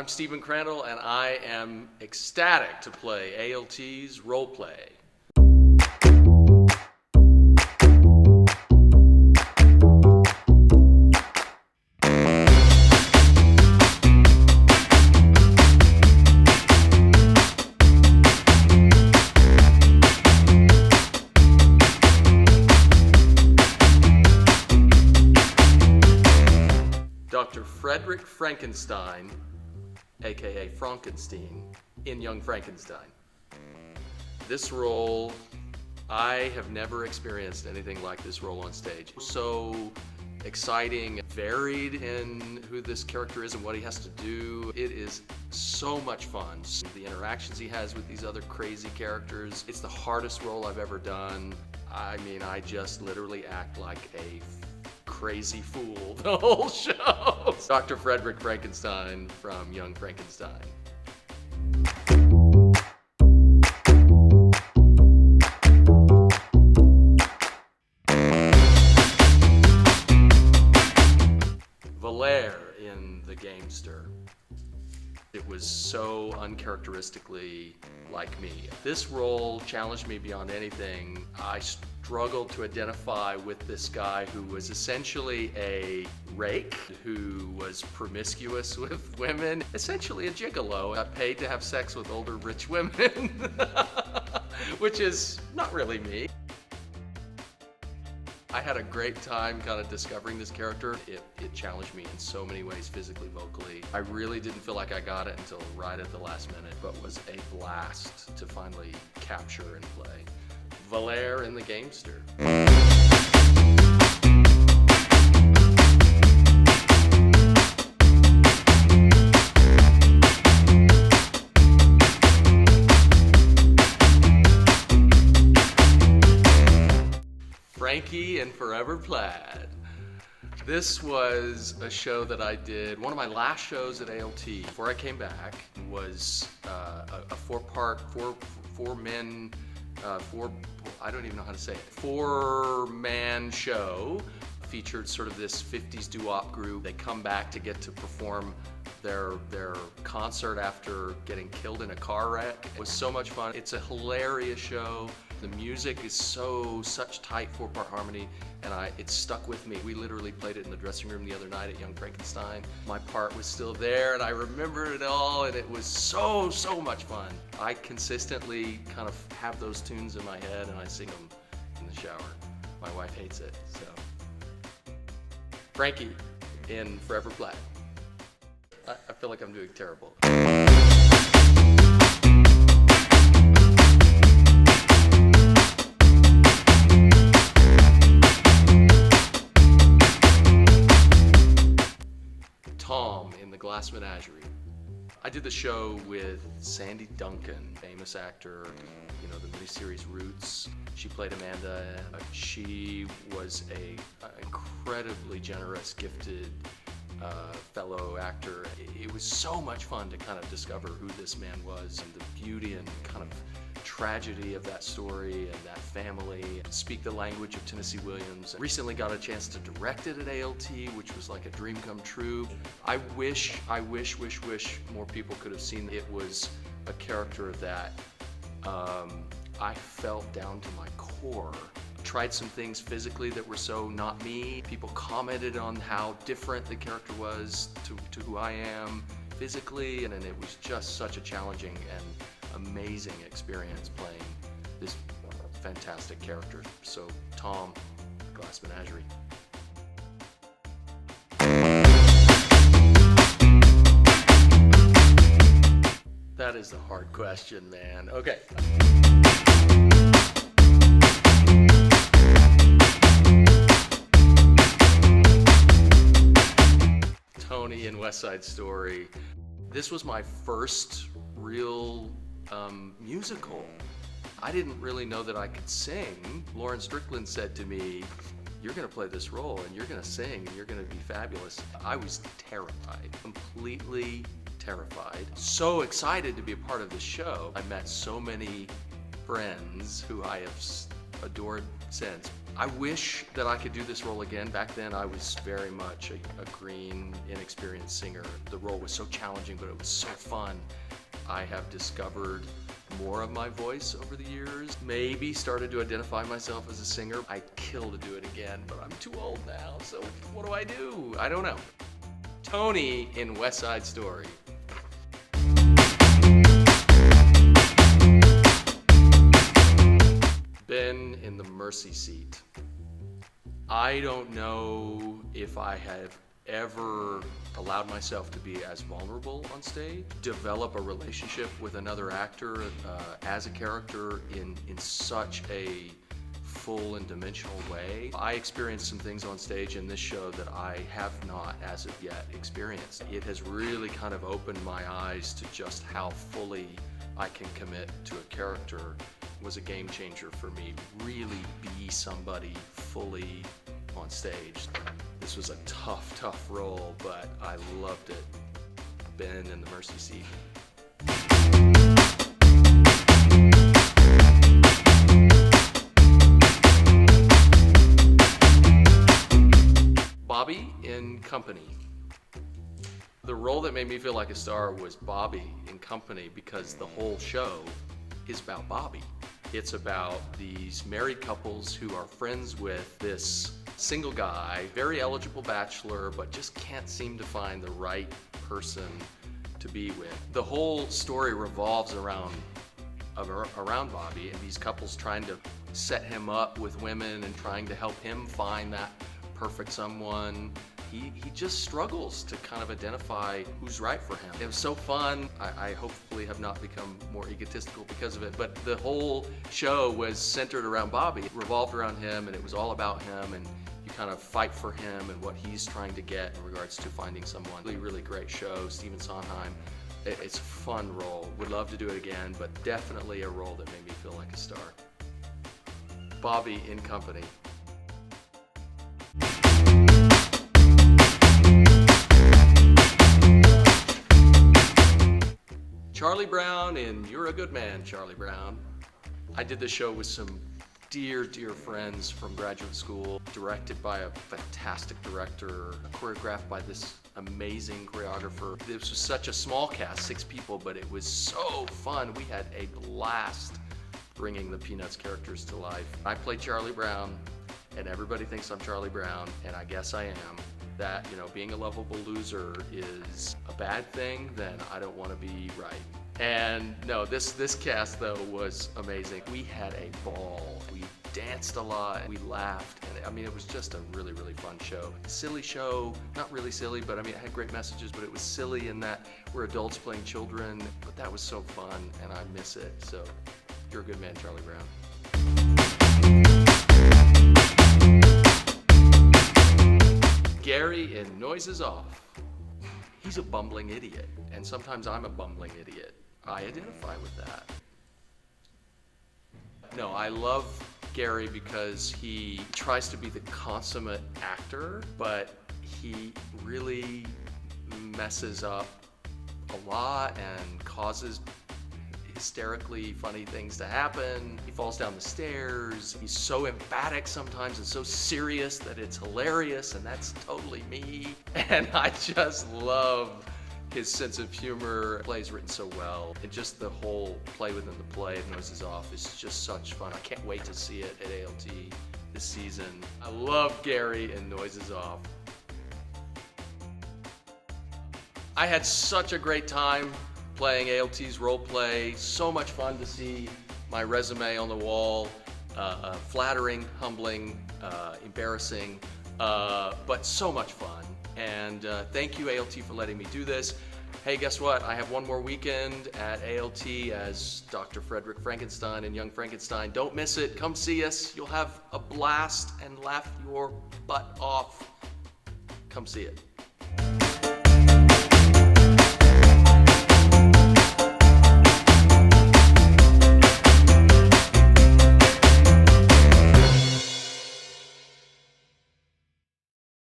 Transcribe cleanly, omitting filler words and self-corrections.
I'm Stephen Crandall, and I am ecstatic to play ALT's role play. Dr. Frederick Frankenstein, aka Frankenstein, in Young Frankenstein. This role, I have never experienced anything like this role on stage. So exciting, varied in who this character is and what he has to do. It is so much fun. The interactions he has with these other crazy characters. It's the hardest role I've ever done. I mean, I just literally act like a crazy fool the whole show. Dr. Frederick Frankenstein from Young Frankenstein. Valere in The Gamester. It was so uncharacteristically like me. This role challenged me beyond anything. I struggled to identify with this guy who was essentially a rake, who was promiscuous with women, essentially a gigolo, got paid to have sex with older rich women, which is not really me. I had a great time kind of discovering this character. It challenged me in so many ways, physically, vocally. I really didn't feel like I got it until right at the last minute, but was a blast to finally capture and play Valere in The Gamester. Frankie and Forever Plaid. This was a show that I did, one of my last shows at ALT before I came back. Was a I don't even know how to say it, four-man show. Featured sort of this 50s doo-wop group. They come back to get to perform their concert after getting killed in a car wreck. It was so much fun. It's a hilarious show. The music is such tight four-part harmony, and it stuck with me. We literally played it in the dressing room the other night at Young Frankenstein. My part was still there, and I remembered it all, and it was so much fun. I consistently kind of have those tunes in my head, and I sing them in the shower. My wife hates it, so. Frankie in Forever Plaid. I feel like I'm doing terrible. Tom in The Glass Menagerie. I did the show with Sandy Duncan, famous actor, you know, the miniseries Roots. She played Amanda. She was an incredibly generous, gifted fellow actor. It was so much fun to kind of discover who this man was and the beauty and kind of tragedy of that story and that family. Speak the language of Tennessee Williams. Recently got a chance to direct it at ALT, which was like a dream come true. I wish more people could have seen it. It was a character that I felt down to my core. Tried some things physically that were so not me. People commented on how different the character was to who I am physically, and it was just such a challenging and amazing experience playing this fantastic character. So Tom, Glass Menagerie. That is a hard question, man. Okay. Tony in West Side Story. This was my first real musical. I didn't really know that I could sing. Lauren Strickland said to me, "You're gonna play this role and you're gonna sing and you're gonna be fabulous." I was terrified, completely terrified. So excited to be a part of the show. I met so many friends who I have adored since. I wish that I could do this role again. Back then I was very much a green, inexperienced singer. The role was so challenging, but it was so fun. I have discovered more of my voice over the years. Maybe started to identify myself as a singer. I'd kill to do it again, but I'm too old now, so what do? I don't know. Tony in West Side Story. Ben in the Mercy Seat. I don't know if I have ever allowed myself to be as vulnerable on stage, develop a relationship with another actor as a character in such a full and dimensional way. I experienced some things on stage in this show that I have not as of yet experienced. It has really kind of opened my eyes to just how fully I can commit to a character. It was a game changer for me. Really be somebody fully on stage. This was a tough role, but I loved it. Ben in the Mercy Seat. Bobby in Company. The role that made me feel like a star was Bobby in Company because the whole show is about Bobby. It's about these married couples who are friends with this single guy, very eligible bachelor, but just can't seem to find the right person to be with. The whole story revolves around Bobby and these couples trying to set him up with women and trying to help him find that perfect someone. He just struggles to kind of identify who's right for him. It was so fun. I hopefully have not become more egotistical because of it, but the whole show was centered around Bobby. It revolved around him and it was all about him, and you kind of fight for him and what he's trying to get in regards to finding someone. Really great show, Stephen Sondheim. It's a fun role. Would love to do it again, but definitely a role that made me feel like a star. Bobby in Company. Charlie Brown in You're a Good Man, Charlie Brown. I did this show with some dear friends from graduate school, directed by a fantastic director, choreographed by this amazing choreographer. This was such a small cast, 6 people, but it was so fun. We had a blast bringing the Peanuts characters to life. I played Charlie Brown, and everybody thinks I'm Charlie Brown, and I guess I am. That, being a lovable loser is a bad thing, then I don't want to be right. And no, this cast though was amazing. We had a ball. We danced a lot. We laughed. And it was just a really fun show. Silly show, not really silly, but it had great messages, but it was silly in that we're adults playing children. But that was so fun, and I miss it. So, You're a Good Man, Charlie Brown. Gary in Noises Off. He's a bumbling idiot, and sometimes I'm a bumbling idiot. I identify with that. No, I love Gary because he tries to be the consummate actor, but he really messes up a lot and causes hysterically funny things to happen. He falls down the stairs. He's so emphatic sometimes and so serious that it's hilarious, and that's totally me. And I just love his sense of humor. The play's written so well, and just the whole play within the play of Noises Off is just such fun. I can't wait to see it at ALT this season. I love Gary in Noises Off. I had such a great time playing ALT's role play. So much fun to see my resume on the wall. Flattering, humbling, embarrassing, but so much fun. And thank you, ALT, for letting me do this. Hey, guess what? I have one more weekend at ALT as Dr. Frederick Frankenstein in Young Frankenstein. Don't miss it. Come see us. You'll have a blast and laugh your butt off. Come see it.